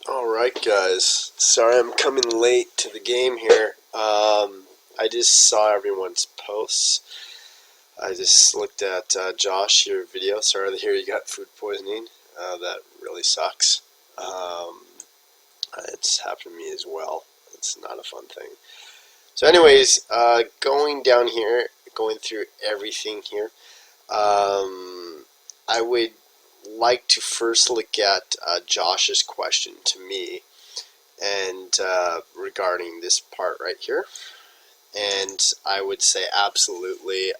Alright guys, sorry I'm coming late to the game here. I just saw everyone's posts. I just looked at Josh, your video. Sorry to hear you got food poisoning. That really sucks. Um, it's happened to me as well. It's not a fun thing. So anyways, going down here, going through everything here, I would like to first look at Josh's question to me and regarding this part right here. And I would say absolutely,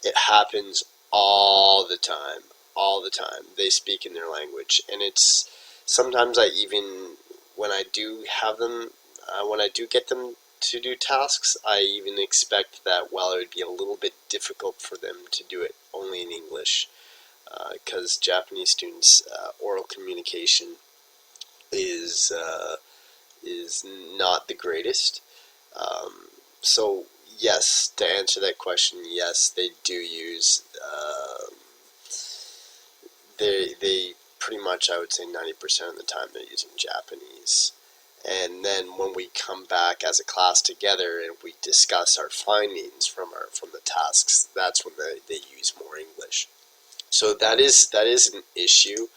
it happens all the time. All the time. They speak in their language. And it's sometimes I even, when I do have them, when I do get them to do tasks, I even expect that, well, it would be a little bit difficult for them to do it only in English. Because Japanese students' oral communication is not the greatest. So yes, to answer that question, yes, they do use. They pretty much, I would say, 90% of the time they're using Japanese. And then when we come back as a class together and we discuss our findings from the tasks, that's when they use more English. So that is an issue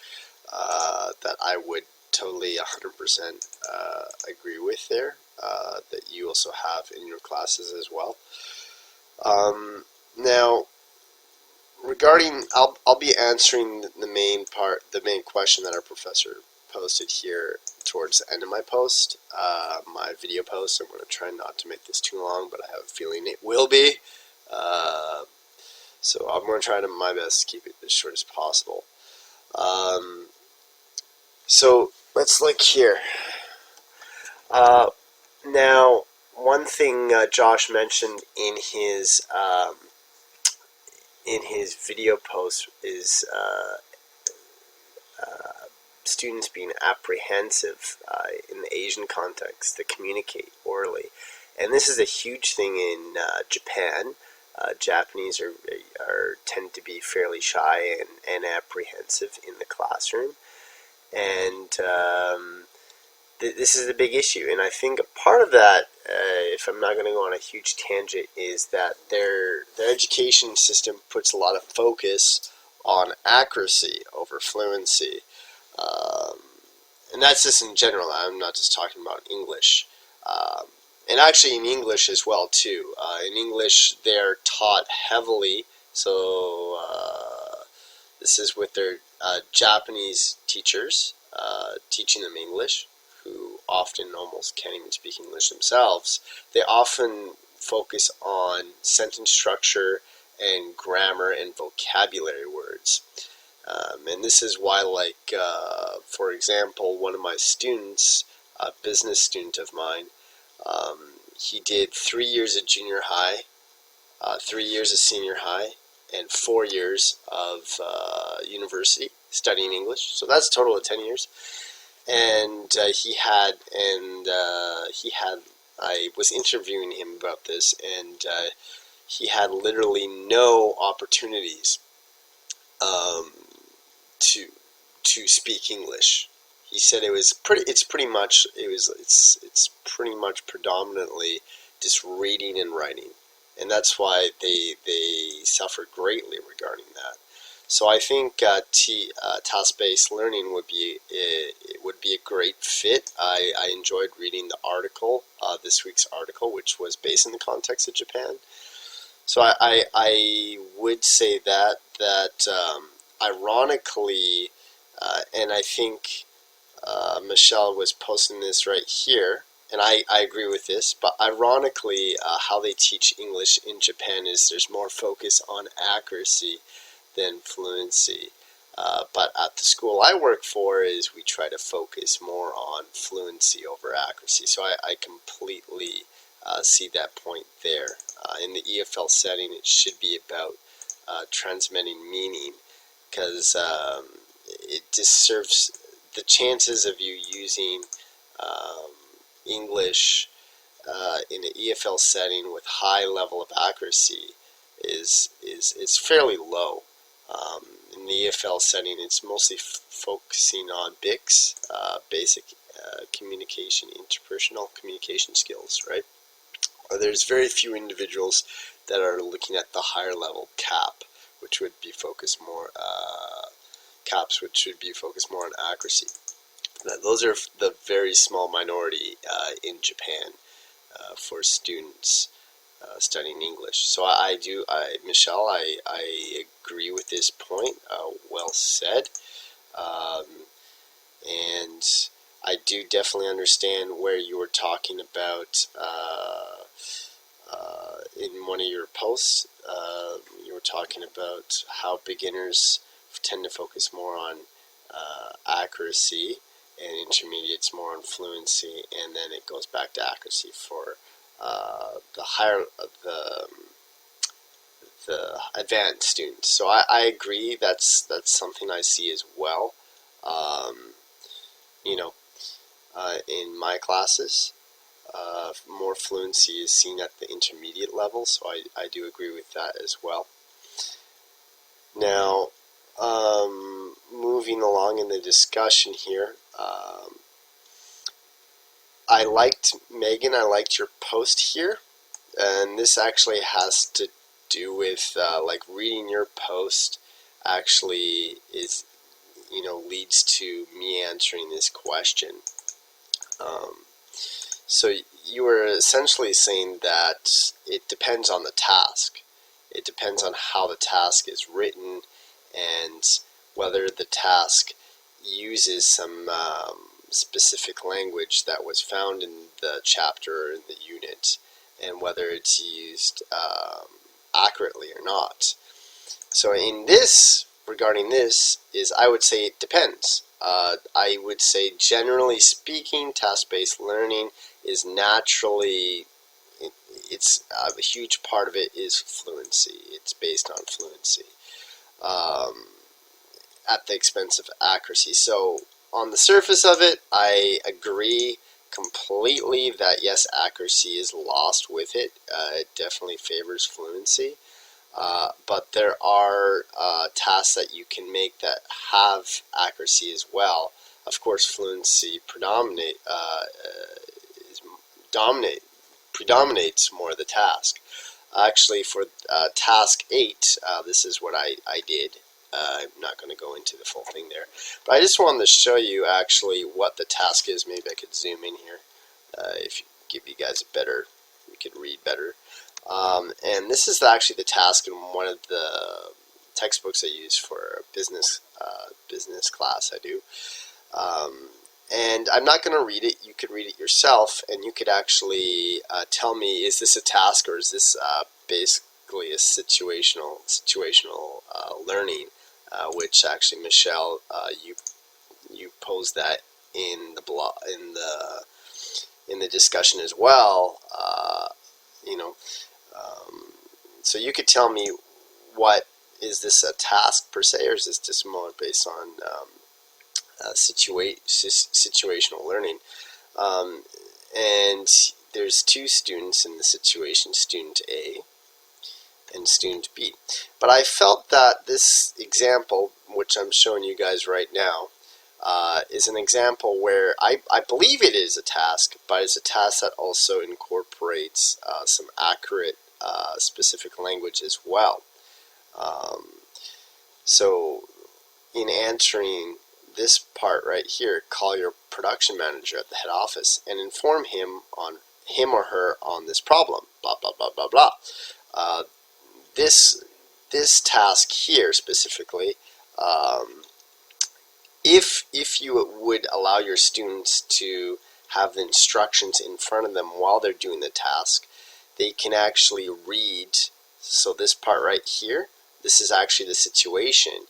that I would totally 100% agree with there, that you also have in your classes as well. Now, regarding, I'll be answering the main part, the main question that our professor posted here towards the end of my post, my video post. I'm going to try not to make this too long, but I have a feeling it will be. Uh, so I'm going to try my best to keep it as short as possible. Um, so let's look here. Uh, Now, one thing Josh mentioned in his video post is students being apprehensive in the Asian context to communicate orally, and this is a huge thing in Japan. Japanese are tend to be fairly shy and apprehensive in the classroom, and this is a big issue. And I think a part of that, if I'm not going to go on a huge tangent, is that their education system puts a lot of focus on accuracy over fluency. Um, and that's just in general. I'm not just talking about English. And actually in English as well too. In English, they're taught heavily. So this is with their Japanese teachers teaching them English, who often almost can't even speak English themselves. They often focus on sentence structure and grammar and vocabulary words. And this is why, like, for example, one of my students, a business student of mine, he did 3 years of junior high, 3 years of senior high, and 4 years of university studying English. So that's a total of 10 years. And I was interviewing him about this, and he had literally no opportunities um, to speak English. He said it's pretty much it's pretty much predominantly just reading and writing, and that's why they suffer greatly regarding that. So I think task-based learning would be a great fit. I enjoyed reading the article, this week's article, which was based in the context of Japan. So I would say that ironically, and I think Michelle was posting this right here, and I agree with this, but ironically, how they teach English in Japan is there's more focus on accuracy than fluency. But at the school I work for, is we try to focus more on fluency over accuracy. So I completely see that point there. In the EFL setting, it should be about transmitting meaning, because it just serves the chances of you using um, English in an EFL setting with high level of accuracy is fairly low. in the EFL setting, it's mostly focusing on BICS, basic communication, interpersonal communication skills, right? There's very few individuals that are looking at the higher level CAP, which would be focused more, CAPs, which should be focused more on accuracy. Now, those are the very small minority in Japan for students studying English. So Michelle, I agree with this point. Well said. And I do definitely understand where you were talking about in one of your posts. You were talking about how beginners tend to focus more on accuracy, and intermediates more on fluency, and then it goes back to accuracy for the advanced students. So I agree. That's something I see as well. You know, in my classes, more fluency is seen at the intermediate level, so I do agree with that as well. Now, moving along in the discussion here, I liked, Megan, I liked your post here, and this actually has to do with like reading your post actually is, leads to me answering this question. So you were essentially saying that it depends on the task. It depends on how the task is written and whether the task uses some specific language that was found in the chapter or in the unit, and whether it's used accurately or not. So in this, regarding this, I would say it depends. I would say, generally speaking, task-based learning is naturally, it's a huge part of it is fluency. It's based on fluency at the expense of accuracy. So on the surface of it, I agree completely that yes, accuracy is lost with it. It definitely favors fluency. But there are tasks that you can make that have accuracy as well. Of course, fluency predominates more of the task. Actually, for task 8, this is what I did. I'm not going to go into the full thing there. But I just wanted to show you actually what the task is. Maybe I could zoom in here if give you guys a better, you could read better. And this is actually the task in one of the textbooks I use for business class I do. And I'm not going to read it. You could read it yourself, and you could actually tell me, is this a task or is this basically a situational learning? Which actually, Michelle, you posed that in the blog, in the discussion as well. So you could tell me, what is this a task per se, or is this just more based on situational learning? And there's two students in the situation, student A and student B. But I felt that this example, which I'm showing you guys right now, is an example where I believe it is a task, but it's a task that also incorporates some accurate specific language as well. So in answering this part right here, call your production manager at the head office and inform him or her on this problem, blah blah blah blah blah. This task here specifically, if you would allow your students to have the instructions in front of them while they're doing the task, they can actually read. So this part right here, this is actually the situation.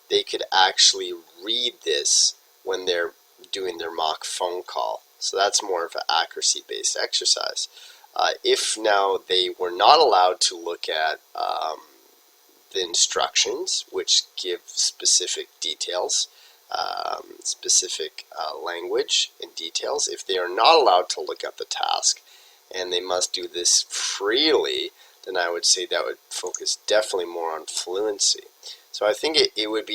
They could actually read this when they're doing their mock phone call. So that's more of an accuracy-based exercise. If now they were not allowed to look at the instructions, which give specific details, specific language and details, if they are not allowed to look at the task and they must do this freely, then I would say that would focus definitely more on fluency. So I think it would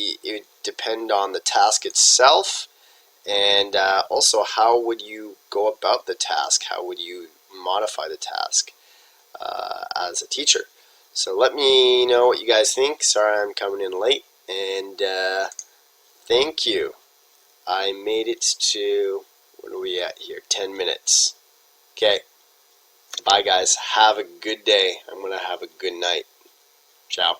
depend on the task itself, and also how would you go about the task? How would you modify the task as a teacher? So let me know what you guys think. Sorry I'm coming in late, and thank you. I made it to, what are we at here, 10 minutes. Okay, bye guys, have a good day. I'm going to have a good night. Ciao.